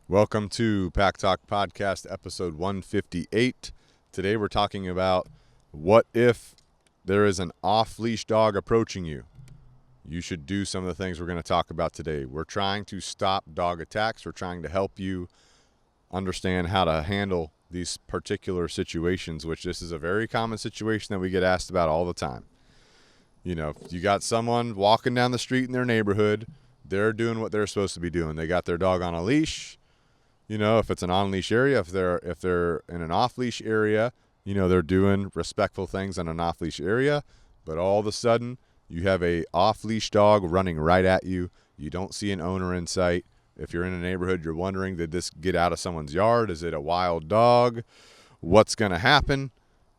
Welcome to Pack Talk Podcast, episode 158. Today we're talking about what if there is an off-leash dog approaching you. You should do some of the things we're going to talk about today. We're trying to stop dog attacks. We're trying to help you understand how to handle these particular situations, which this is a very common situation that we get asked about all the time. You know, you got someone walking down the street in their neighborhood. They're doing what they're supposed to be doing. They got their dog on a leash. You know, if it's an on-leash area, if they're in an off-leash area, you know, they're doing respectful things in an off-leash area. But all of a sudden, you have a off-leash dog running right at you. You don't see an owner in sight. If you're in a neighborhood, you're wondering, did this get out of someone's yard? Is it a wild dog? What's going to happen?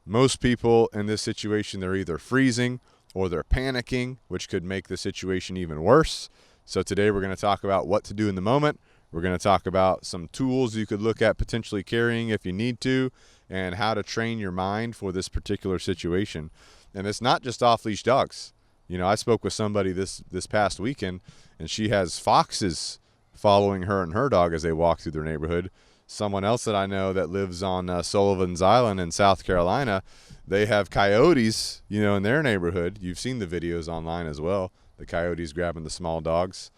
Most people in this situation, they're either freezing or they're panicking, which could make the situation even worse. So today we're going to talk about what to do in the moment. We're going to talk about some tools you could look at potentially carrying if you need to, and how to train your mind for this particular situation. And it's not just off-leash dogs. You know, I spoke with somebody this past weekend, and she has foxes following her and her dog as they walk through their neighborhood. Someone else that I know that lives on Sullivan's Island in South Carolina, they have coyotes, you know, in their neighborhood. You've seen the videos online as well, the coyotes grabbing the small dogs.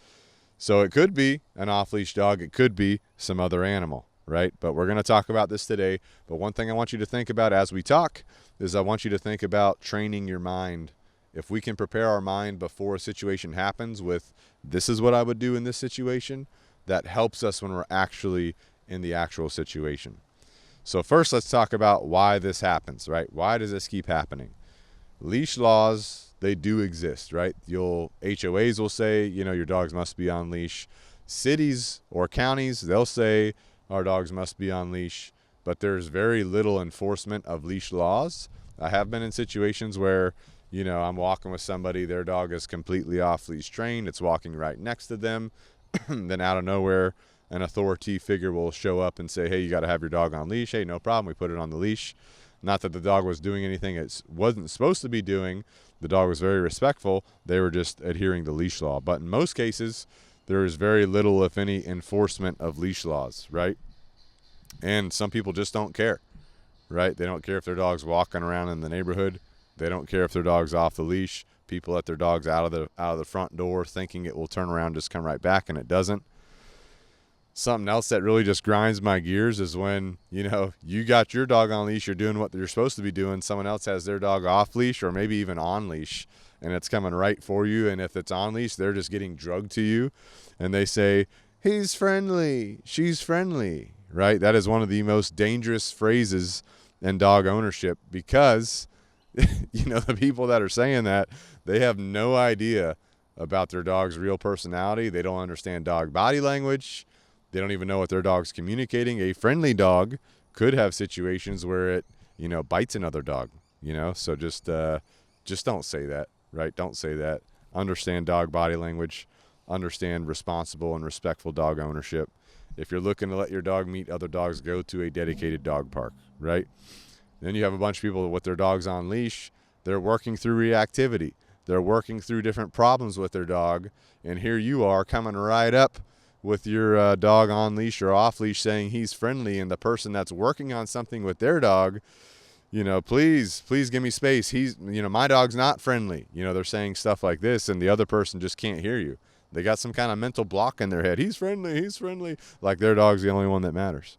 So it could be an off-leash dog. It could be some other animal, right? But we're going to talk about this today. But one thing I want you to think about as we talk is I want you to think about training your mind. If we can prepare our mind before a situation happens with, this is what I would do in this situation, that helps us when we're actually in the actual situation. So first, let's talk about why this happens, right? Why does this keep happening? Leash laws, they do exist, right? HOAs will say, you know, your dogs must be on leash. Cities or counties, they'll say our dogs must be on leash, but there's very little enforcement of leash laws. I have been in situations where, you know, I'm walking with somebody, their dog is completely off leash trained, it's walking right next to them, then out of nowhere, an authority figure will show up and say, hey, you got to have your dog on leash. Hey, no problem, we put it on the leash. Not that the dog was doing anything it wasn't supposed to be doing. The dog was very respectful. They were just adhering to leash law. But in most cases, there is very little, if any, enforcement of leash laws, right? And some people just don't care, right? They don't care if their dog's walking around in the neighborhood. They don't care if their dog's off the leash. People let their dogs out of the front door thinking it will turn around, just come right back, and it doesn't. Something else that really just grinds my gears is when, you know, you got your dog on leash, you're doing what you're supposed to be doing. Someone else has their dog off leash or maybe even on leash, and it's coming right for you. And if it's on leash, they're just getting drugged to you. And they say, he's friendly, she's friendly, right? That is one of the most dangerous phrases in dog ownership because, you know, the people that are saying that, they have no idea about their dog's real personality. They don't understand dog body language. They don't even know what their dog's communicating. A friendly dog could have situations where it, you know, bites another dog, you know. So just don't say that, right? Don't say that. Understand dog body language. Understand responsible and respectful dog ownership. If you're looking to let your dog meet other dogs, go to a dedicated dog park, right? Then you have a bunch of people with their dogs on leash. They're working through reactivity. They're working through different problems with their dog. And here you are coming right up with your dog on leash or off leash saying he's friendly, and the person that's working on something with their dog, you know, please give me space. My dog's not friendly. You know, they're saying stuff like this, and the other person just can't hear you. They got some kind of mental block in their head. He's friendly, like their dog's the only one that matters.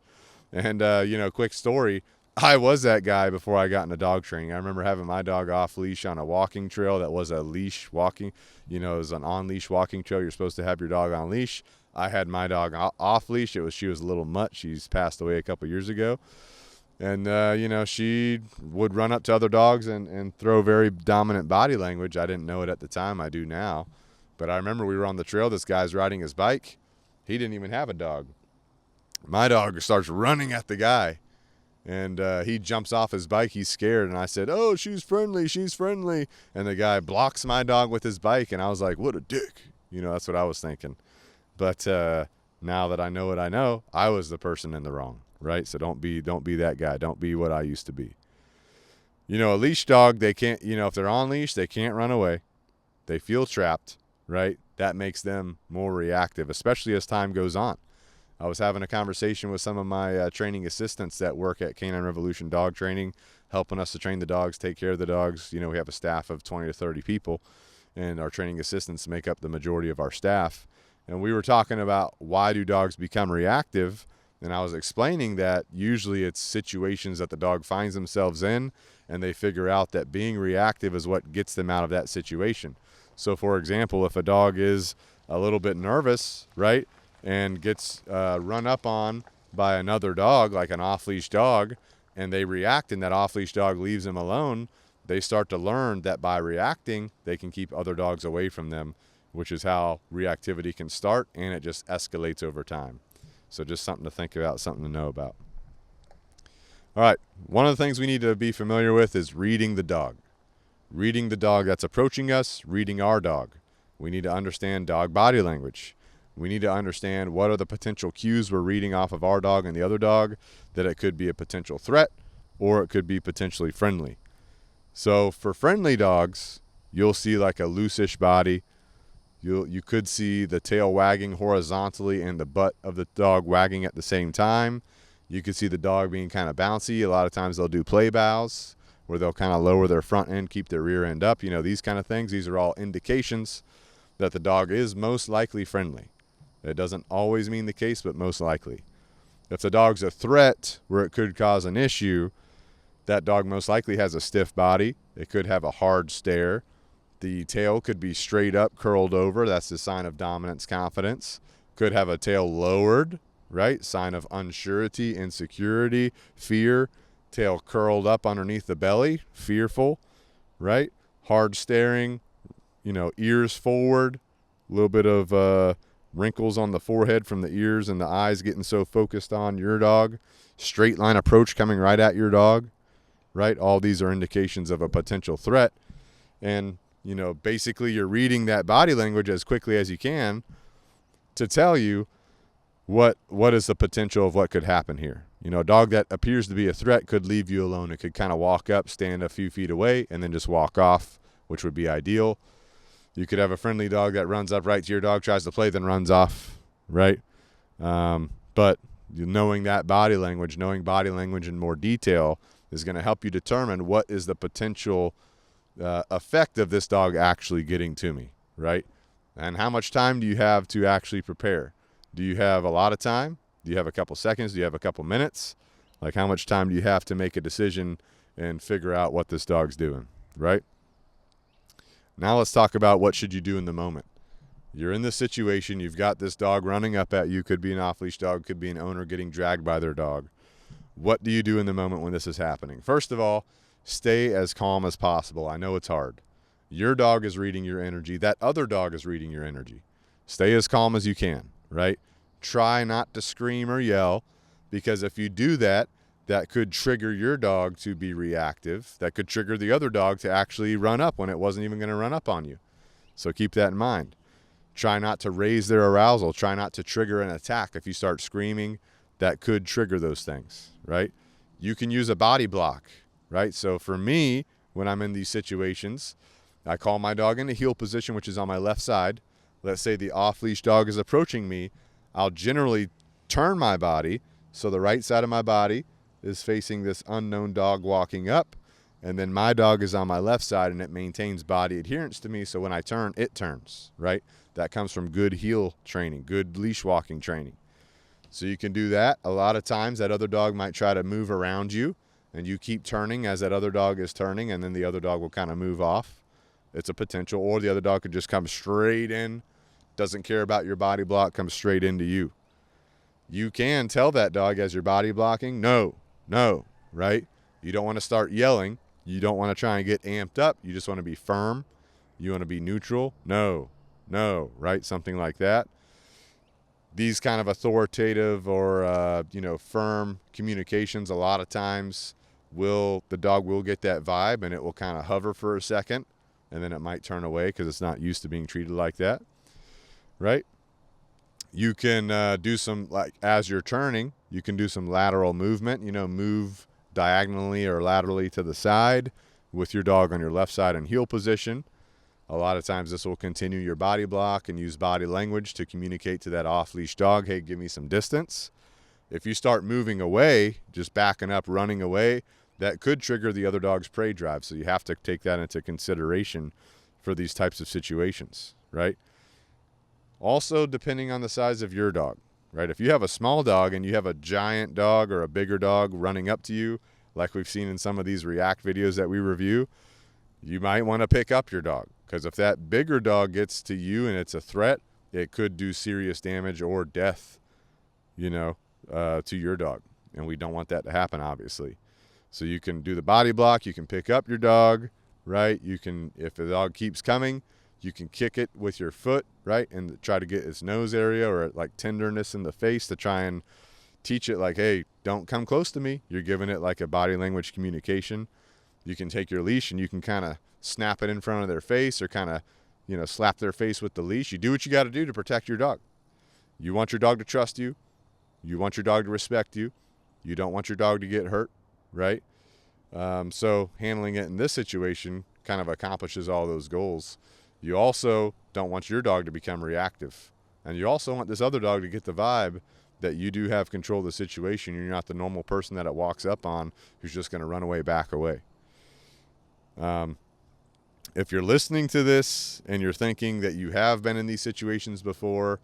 And, you know, quick story, I was that guy before I got into dog training. I remember having my dog off leash on a walking trail that was a leash walking, you know, it was an on leash walking trail. You're supposed to have your dog on leash. I had my dog off leash. She was a little mutt. She's passed away a couple years ago. And, you know, she would run up to other dogs and throw very dominant body language. I didn't know it at the time. I do now. But I remember we were on the trail. This guy's riding his bike. He didn't even have a dog. My dog starts running at the guy. And he jumps off his bike. He's scared. And I said, oh, she's friendly. And the guy blocks my dog with his bike. And I was like, what a dick. You know, that's what I was thinking. But now that I know what I know, I was the person in the wrong, right? So don't be that guy. Don't be what I used to be. You know, a leash dog, they can't, you know, if they're on leash, they can't run away. They feel trapped, right? That makes them more reactive, especially as time goes on. I was having a conversation with some of my training assistants that work at Canine Revolution Dog Training, helping us to train the dogs, take care of the dogs. We have a staff of 20 to 30 people, and our training assistants make up the majority of our staff. And we were talking about why do dogs become reactive, and I was explaining that usually it's situations that the dog finds themselves in, and they figure out that being reactive is what gets them out of that situation. So, for example, if a dog is a little bit nervous, right, and gets run up on by another dog, like an off-leash dog, and they react and that off-leash dog leaves them alone, they start to learn that by reacting, they can keep other dogs away from them, which is how reactivity can start, and it just escalates over time. So just something to think about, something to know about. All right, one of the things we need to be familiar with is reading the dog. Reading the dog that's approaching us, reading our dog. We need to understand dog body language. We need to understand what are the potential cues we're reading off of our dog and the other dog, that it could be a potential threat or it could be potentially friendly. So for friendly dogs, you'll see like a loose-ish body. You could see the tail wagging horizontally and the butt of the dog wagging at the same time. You could see the dog being kind of bouncy. A lot of times they'll do play bows where they'll kind of lower their front end, keep their rear end up. These kind of things. These are all indications that the dog is most likely friendly. It doesn't always mean the case, but most likely. If the dog's a threat where it could cause an issue, that dog most likely has a stiff body. It could have a hard stare. The tail could be straight up, curled over. That's the sign of dominance, confidence. Could have a tail lowered, right? Sign of unsurety, insecurity, fear. Tail curled up underneath the belly, fearful, right? Hard staring, ears forward, a little bit of wrinkles on the forehead from the ears and the eyes getting so focused on your dog. Straight line approach coming right at your dog, right? All these are indications of a potential threat. And, basically you're reading that body language as quickly as you can to tell you what is the potential of what could happen here. A dog that appears to be a threat could leave you alone. It could kind of walk up, stand a few feet away, and then just walk off, which would be ideal. You could have a friendly dog that runs up right to your dog, tries to play, then runs off, right? But knowing that body language, knowing body language in more detail is going to help you determine what is the potential effect of this dog actually getting to me, right? And how much time do you have to actually prepare? Do you have a lot of time? Do you have a couple seconds? Do you have a couple minutes? Like, how much time do you have to make a decision and figure out what this dog's doing, right? Now let's talk about what should you do in the moment. You're in this situation. You've got this dog running up at you. Could be an off-leash dog. Could be an owner getting dragged by their dog. What do you do in the moment when this is happening? First of all, stay as calm as possible. I know it's hard. Your dog is reading your energy. That other dog is reading your energy. Stay as calm as you can, right? Try not to scream or yell, because if you do that, that could trigger your dog to be reactive. That could trigger the other dog to actually run up when it wasn't even going to run up on you. So keep that in mind. Try not to raise their arousal. Try not to trigger an attack. If you start screaming, that could trigger those things, right? You can use a body block, right? So for me, when I'm in these situations, I call my dog in a heel position, which is on my left side. Let's say the off-leash dog is approaching me. I'll generally turn my body so the right side of my body is facing this unknown dog walking up, and then my dog is on my left side, and it maintains body adherence to me, so when I turn, it turns, right? That comes from good heel training, good leash walking training. So you can do that. A lot of times that other dog might try to move around you, and you keep turning as that other dog is turning, and then the other dog will kind of move off. It's a potential. Or the other dog could just come straight in, doesn't care about your body block, comes straight into you. You can tell that dog as you're body blocking, no, right? You don't want to start yelling. You don't want to try and get amped up. You just want to be firm. You want to be neutral. No, right? Something like that. These kind of authoritative or, firm communications, a lot of times the dog will get that vibe, and it will kind of hover for a second, and then it might turn away because it's not used to being treated like that, right? You can do some, like as you're turning, you can do some lateral movement, move diagonally or laterally to the side with your dog on your left side in heel position. A lot of times this will continue your body block and use body language to communicate to that off-leash dog, hey, give me some distance. If you start moving away, just backing up, running away, that could trigger the other dog's prey drive. So you have to take that into consideration for these types of situations, right? Also, depending on the size of your dog, right? If you have a small dog and you have a giant dog or a bigger dog running up to you, like we've seen in some of these React videos that we review, you might want to pick up your dog, because if that bigger dog gets to you and it's a threat, it could do serious damage or death, to your dog. And we don't want that to happen, obviously. So you can do the body block, you can pick up your dog, right? You can, if the dog keeps coming, you can kick it with your foot, right? And try to get its nose area or like tenderness in the face to try and teach it like, hey, don't come close to me. You're giving it like a body language communication. You can take your leash and you can kind of snap it in front of their face or kind of, slap their face with the leash. You do what you got to do to protect your dog. You want your dog to trust you. You want your dog to respect you. You don't want your dog to get hurt, right? So handling it in this situation kind of accomplishes all those goals. You also don't want your dog to become reactive. And you also want this other dog to get the vibe that you do have control of the situation. You're not the normal person that it walks up on who's just going to run away, back away. If you're listening to this and you're thinking that you have been in these situations before,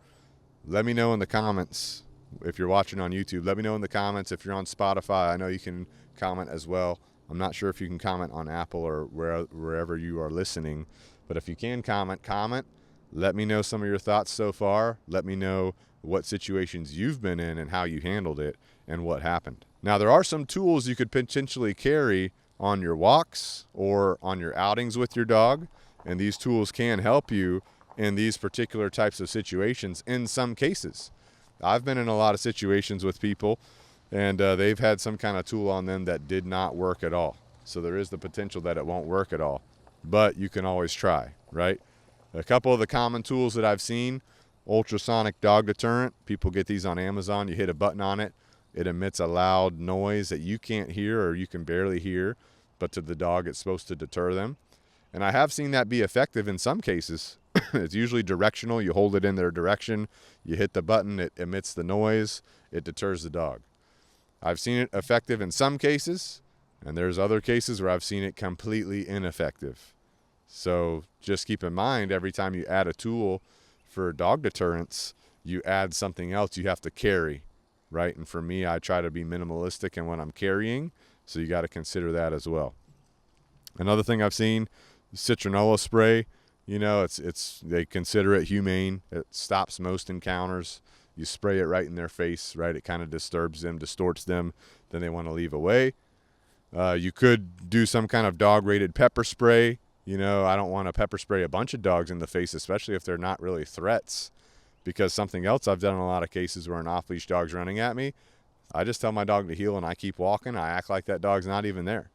let me know in the comments. If you're watching on YouTube, let me know in the comments. If you're on Spotify, I know you can comment as well. I'm not sure if you can comment on Apple or wherever you are listening, but if you can comment. Let me know some of your thoughts so far. Let me know what situations you've been in and how you handled it and what happened. Now, there are some tools you could potentially carry on your walks or on your outings with your dog, and these tools can help you in these particular types of situations in some cases. I've been in a lot of situations with people, and they've had some kind of tool on them that did not work at all. So there is the potential that it won't work at all, but you can always try, right? A couple of the common tools that I've seen, ultrasonic dog deterrent. People get these on Amazon. You hit a button on it. It emits a loud noise that you can't hear or you can barely hear, but to the dog it's supposed to deter them. And I have seen that be effective in some cases. It's usually directional. You hold it in their direction. You hit the button. It emits the noise. It deters the dog. I've seen it effective in some cases, and there's other cases where I've seen it completely ineffective. So just keep in mind, every time you add a tool for dog deterrence, you add something else you have to carry, right? And for me, I try to be minimalistic in what I'm carrying, so you got to consider that as well. Another thing I've seen, citronella spray. They consider it humane. It stops most encounters. You spray it right in their face, right? It kind of disturbs them, distorts them. Then they want to leave away. You could do some kind of dog-rated pepper spray. I don't want to pepper spray a bunch of dogs in the face, especially if they're not really threats. Because something else I've done in a lot of cases where an off-leash dog's running at me, I just tell my dog to heel and I keep walking. I act like that dog's not even there.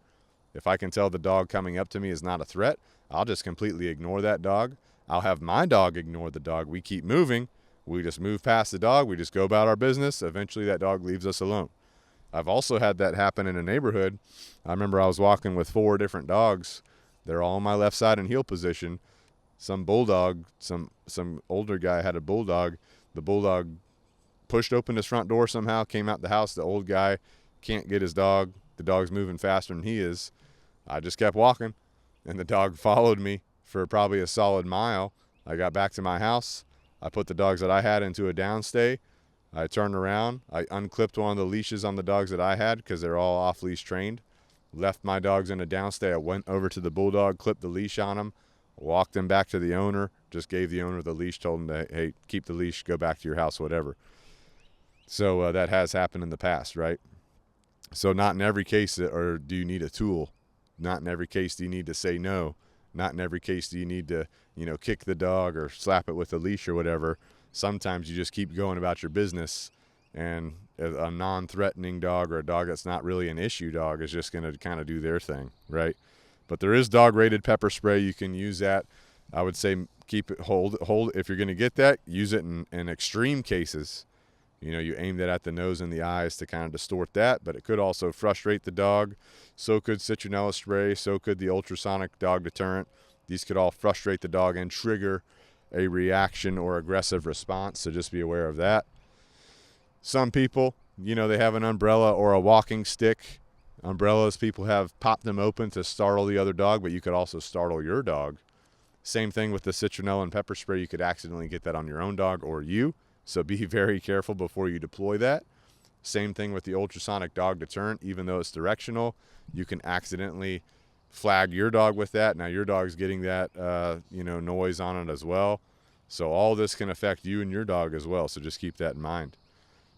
If I can tell the dog coming up to me is not a threat, I'll just completely ignore that dog. I'll have my dog ignore the dog. We keep moving. We just move past the dog. We just go about our business. Eventually that dog leaves us alone. I've also had that happen in a neighborhood. I remember I was walking with 4 different dogs. They're all on my left side in heel position. Some bulldog, some older guy had a bulldog. The bulldog pushed open his front door somehow, came out the house. The old guy can't get his dog. The dog's moving faster than he is. I just kept walking, and the dog followed me for probably a solid mile. I got back to my house. I put the dogs that I had into a downstay. I turned around. I unclipped one of the leashes on the dogs that I had because they're all off-leash trained. Left my dogs in a downstay. I went over to the bulldog, clipped the leash on him, walked him back to the owner, just gave the owner the leash, told him to, hey, keep the leash, go back to your house, whatever. So that has happened in the past, right? So not in every case do you need a tool. Not in every case do you need to say no. Not in every case do you need to, kick the dog or slap it with a leash or whatever. Sometimes you just keep going about your business, and a non-threatening dog or a dog that's not really an issue dog is just going to kind of do their thing, right? But there is dog-rated pepper spray. You can use that. I would say hold. If you're going to get that, use it in extreme cases. You aim that at the nose and the eyes to kind of distort that, but it could also frustrate the dog. So could citronella spray. So could the ultrasonic dog deterrent. These could all frustrate the dog and trigger a reaction or aggressive response, so just be aware of that. Some people, they have an umbrella or a walking stick. Umbrellas, people have popped them open to startle the other dog, but you could also startle your dog. Same thing with the citronella and pepper spray. You could accidentally get that on your own dog or you, so be very careful before you deploy that. Same thing with the ultrasonic dog deterrent. Even though it's directional, you can accidentally flag your dog with that. Now your dog's getting that noise on it as well. So all this can affect you and your dog as well. So just keep that in mind.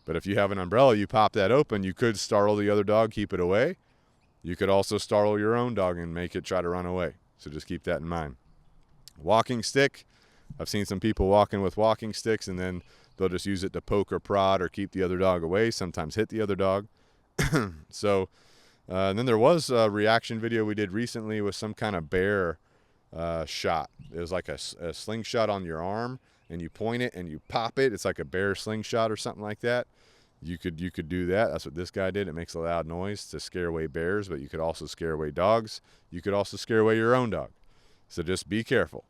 But if you have an umbrella, you pop that open, you could startle the other dog, keep it away. You could also startle your own dog and make it try to run away. So just keep that in mind. Walking stick. I've seen some people walking with walking sticks and then they'll just use it to poke or prod or keep the other dog away, sometimes hit the other dog. So and then there was a reaction video we did recently with some kind of bear shot. It was like a slingshot on your arm, and you point it and you pop it. It's like a bear slingshot or something like that. You could do that. That's what this guy did. It makes a loud noise to scare away bears, but you could also scare away dogs. You could also scare away your own dog. So just be careful.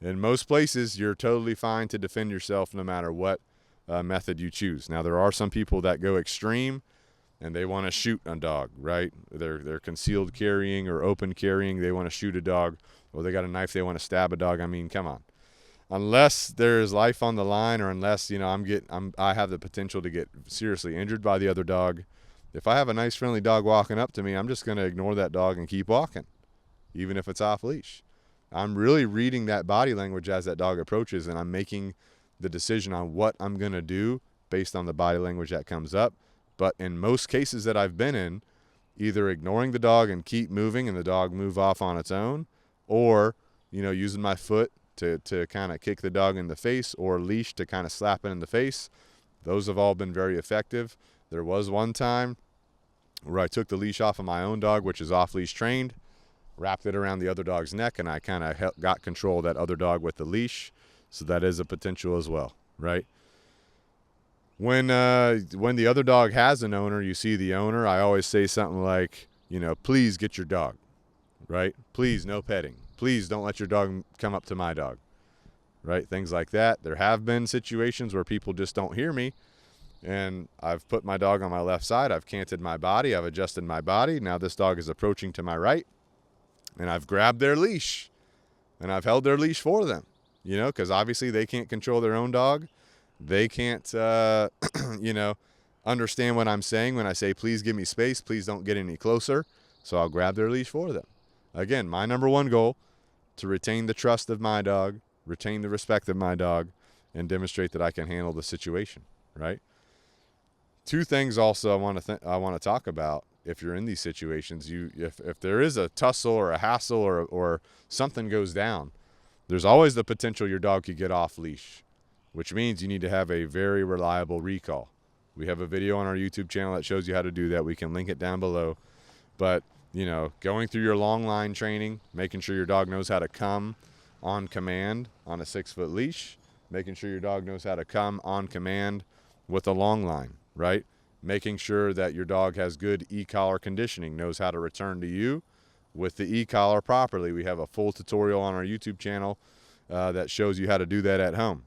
In most places, you're totally fine to defend yourself no matter what method you choose. Now, there are some people that go extreme and they want to shoot a dog, right? They're concealed carrying or open carrying. They want to shoot a dog, or they got a knife, they want to stab a dog. I mean, come on. Unless there's life on the line, or unless I have the potential to get seriously injured by the other dog. If I have a nice friendly dog walking up to me, I'm just going to ignore that dog and keep walking, even if it's off leash. I'm really reading that body language as that dog approaches, and I'm making the decision on what I'm going to do based on the body language that comes up. But in most cases that I've been in, either ignoring the dog and keep moving and the dog move off on its own, or using my foot to kind of kick the dog in the face, or leash to kind of slap it in the face. Those have all been very effective. There was one time where I took the leash off of my own dog, which is off-leash trained, wrapped it around the other dog's neck, and I kind of got control of that other dog with the leash. So that is a potential as well, right? When the other dog has an owner, you see the owner, I always say something like, please get your dog, right? Please, no petting. Please don't let your dog come up to my dog, right? Things like that. There have been situations where people just don't hear me, and I've put my dog on my left side. I've canted my body. I've adjusted my body. Now this dog is approaching to my right, and I've grabbed their leash, and I've held their leash for them, because obviously they can't control their own dog. They can't, understand what I'm saying when I say, please give me space. Please don't get any closer. So I'll grab their leash for them. Again, my number one goal, to retain the trust of my dog, retain the respect of my dog, and demonstrate that I can handle the situation, right? Two things also I want to talk about if you're in these situations. If there is a tussle or a hassle or something goes down, there's always the potential your dog could get off leash, which means you need to have a very reliable recall. We have a video on our YouTube channel that shows you how to do that. We can link it down below. But going through your long line training, making sure your dog knows how to come on command on a 6-foot leash, making sure your dog knows how to come on command with a long line, right? Making sure that your dog has good e-collar conditioning, knows how to return to you with the e-collar properly. We have a full tutorial on our YouTube channel that shows you how to do that at home.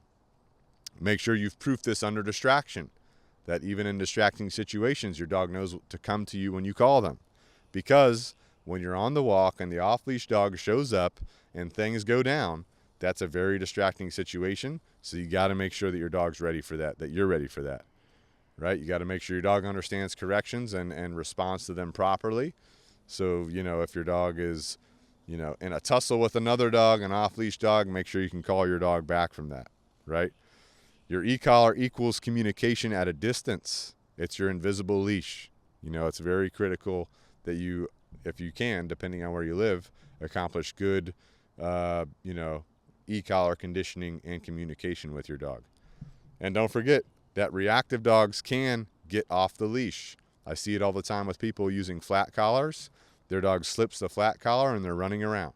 Make sure you've proofed this under distraction, that even in distracting situations, your dog knows to come to you when you call them. Because when you're on the walk and the off-leash dog shows up and things go down, that's a very distracting situation. So you got to make sure that your dog's ready for that, that you're ready for that, right? You got to make sure your dog understands corrections and responds to them properly. So, if your dog is, in a tussle with another dog, an off-leash dog, make sure you can call your dog back from that, right? Your e-collar equals communication at a distance. It's your invisible leash. It's very critical that you, if you can, depending on where you live, accomplish good, e-collar conditioning and communication with your dog. And don't forget that reactive dogs can get off the leash. I see it all the time with people using flat collars. Their dog slips the flat collar and they're running around.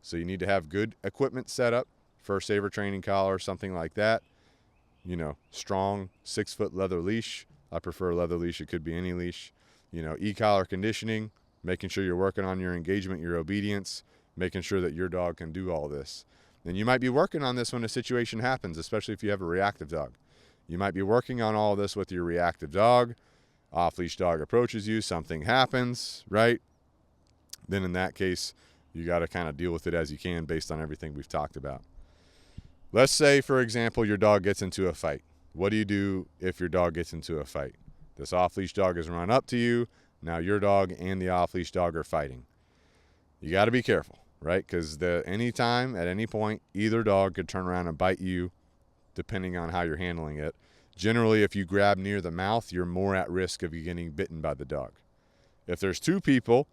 So you need to have good equipment set up, first saver training collar, something like that. Strong 6-foot leather leash. I prefer a leather leash. It could be any leash. E-collar conditioning, making sure you're working on your engagement, your obedience, making sure that your dog can do all this. And you might be working on this when a situation happens, especially if you have a reactive dog. You might be working on all this with your reactive dog. Off-leash dog approaches you, something happens, right? Then in that case, you got to kind of deal with it as you can based on everything we've talked about. Let's say, for example, your dog gets into a fight. What do you do if your dog gets into a fight? This off-leash dog has run up to you. Now your dog and the off-leash dog are fighting. You got to be careful, right? Because anytime, at any point, either dog could turn around and bite you, depending on how you're handling it. Generally, if you grab near the mouth, you're more at risk of you getting bitten by the dog. If there's two people,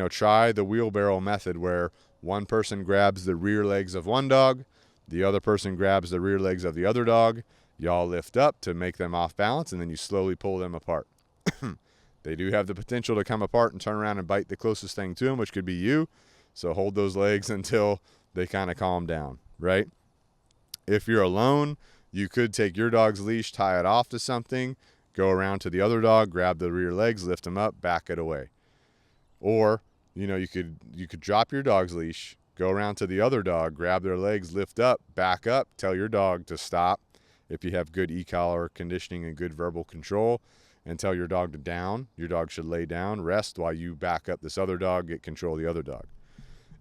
try the wheelbarrow method where one person grabs the rear legs of one dog, the other person grabs the rear legs of the other dog. Y'all lift up to make them off balance, and then you slowly pull them apart. They do have the potential to come apart and turn around and bite the closest thing to them, which could be you. So hold those legs until they kind of calm down, right? If you're alone, you could take your dog's leash, tie it off to something, go around to the other dog, grab the rear legs, lift them up, back it away. Or, you could drop your dog's leash, go around to the other dog, grab their legs, lift up, back up, tell your dog to stop. If you have good e-collar conditioning and good verbal control, and tell your dog to down. Your dog should lay down, rest while you back up this other dog, get control of the other dog.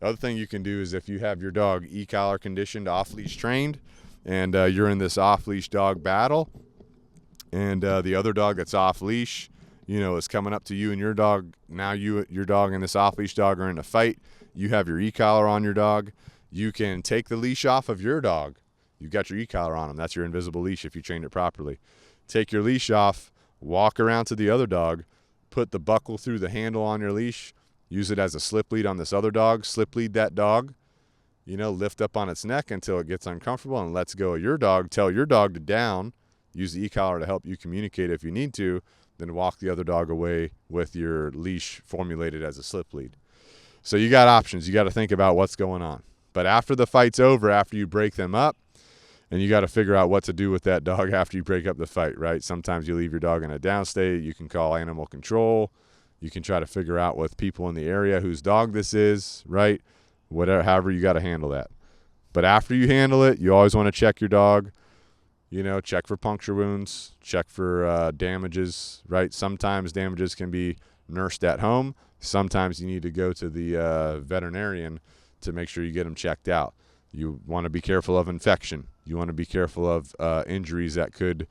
The other thing you can do is if you have your dog e-collar conditioned, off-leash trained, and you're in this off-leash dog battle, and the other dog that's off-leash, is coming up to you and your dog. Now your dog and this off-leash dog are in a fight. You have your e-collar on your dog. You can take the leash off of your dog. You've got your e-collar on him. That's your invisible leash if you trained it properly. Take your leash off, walk around to the other dog, put the buckle through the handle on your leash, use it as a slip lead on this other dog, slip lead that dog, lift up on its neck until it gets uncomfortable and lets go of your dog. Tell your dog to down, use the e-collar to help you communicate if you need to, then walk the other dog away with your leash formulated as a slip lead. So you got options. You got to think about what's going on. But after the fight's over, after you break them up, and you got to figure out what to do with that dog after you break up the fight, right? Sometimes you leave your dog in a down state. You can call animal control. You can try to figure out with people in the area whose dog this is, right? However you got to handle that. But after you handle it, you always want to check your dog. Check for puncture wounds, check for damages, right? Sometimes damages can be nursed at home. Sometimes you need to go to the veterinarian to make sure you get them checked out. You want to be careful of infection. You want to be careful of injuries that could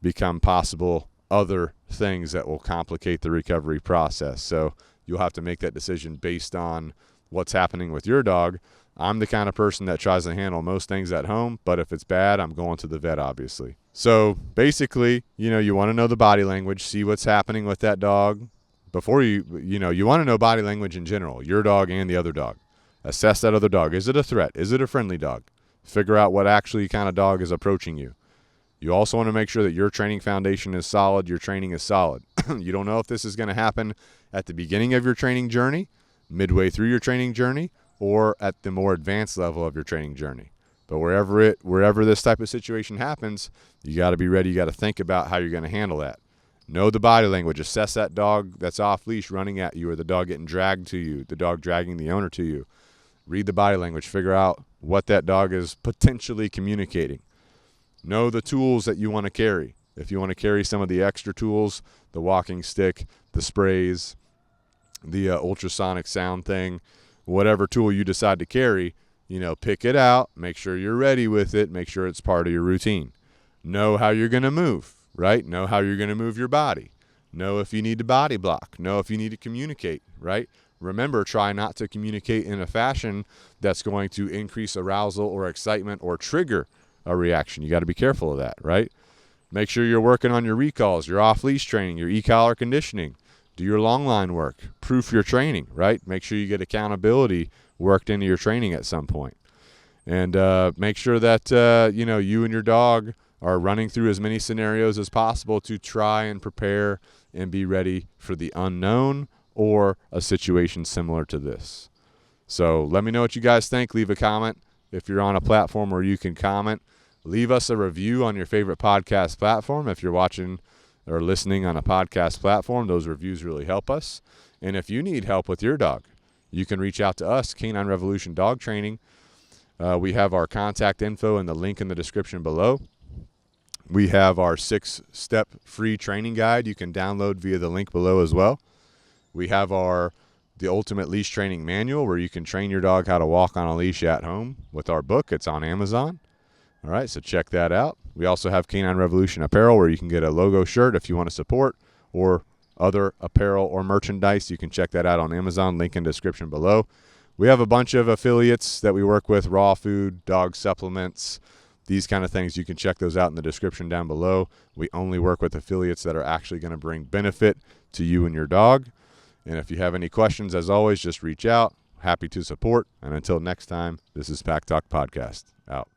become possible other things that will complicate the recovery process. So you'll have to make that decision based on what's happening with your dog. I'm the kind of person that tries to handle most things at home, but if it's bad, I'm going to the vet, obviously. So basically, you want to know the body language, see what's happening with that dog. Before you want to know body language in general, your dog and the other dog. Assess that other dog. Is it a threat? Is it a friendly dog? Figure out what actually kind of dog is approaching you. You also want to make sure that your training foundation is solid, your training is solid. You don't know if this is going to happen at the beginning of your training journey, midway through your training journey, or at the more advanced level of your training journey. But wherever this type of situation happens, you got to be ready. You got to think about how you're going to handle that. Know the body language. Assess that dog that's off leash running at you, or the dog getting dragged to you, the dog dragging the owner to you. Read the body language. Figure out what that dog is potentially communicating. Know the tools that you want to carry. If you want to carry some of the extra tools, the walking stick, the sprays, the ultrasonic sound thing, whatever tool you decide to carry, pick it out. Make sure you're ready with it. Make sure it's part of your routine. Know how you're going to move, right? Know how you're going to move your body. Know if you need to body block. Know if you need to communicate, right? Remember, try not to communicate in a fashion that's going to increase arousal or excitement or trigger a reaction. You got to be careful of that, right? Make sure you're working on your recalls, your off-leash training, your e-collar conditioning. Do your long line work. Proof your training, right? Make sure you get accountability worked into your training at some point. And make sure that, you and your dog are running through as many scenarios as possible to try and prepare and be ready for the unknown or a situation similar to this. So let me know what you guys think. Leave a comment. If you're on a platform where you can comment, leave us a review on your favorite podcast platform. If you're watching or listening on a podcast platform, those reviews really help us. And if you need help with your dog, you can reach out to us, Canine Revolution Dog Training. We have our contact info in the link in the description below. We have our 6-step free training guide you can download via the link below as well. We have the Ultimate Leash Training Manual, where you can train your dog how to walk on a leash at home with our book. It's on Amazon. All right, so check that out. We also have Canine Revolution apparel, where you can get a logo shirt if you want to support, or other apparel or merchandise. You can check that out on Amazon, link in description below. We have a bunch of affiliates that we work with, raw food, dog supplements, these kind of things. You can check those out in the description down below. We only work with affiliates that are actually going to bring benefit to you and your dog. And if you have any questions, as always, just reach out. Happy to support. And until next time, this is Pack Talk Podcast. Out.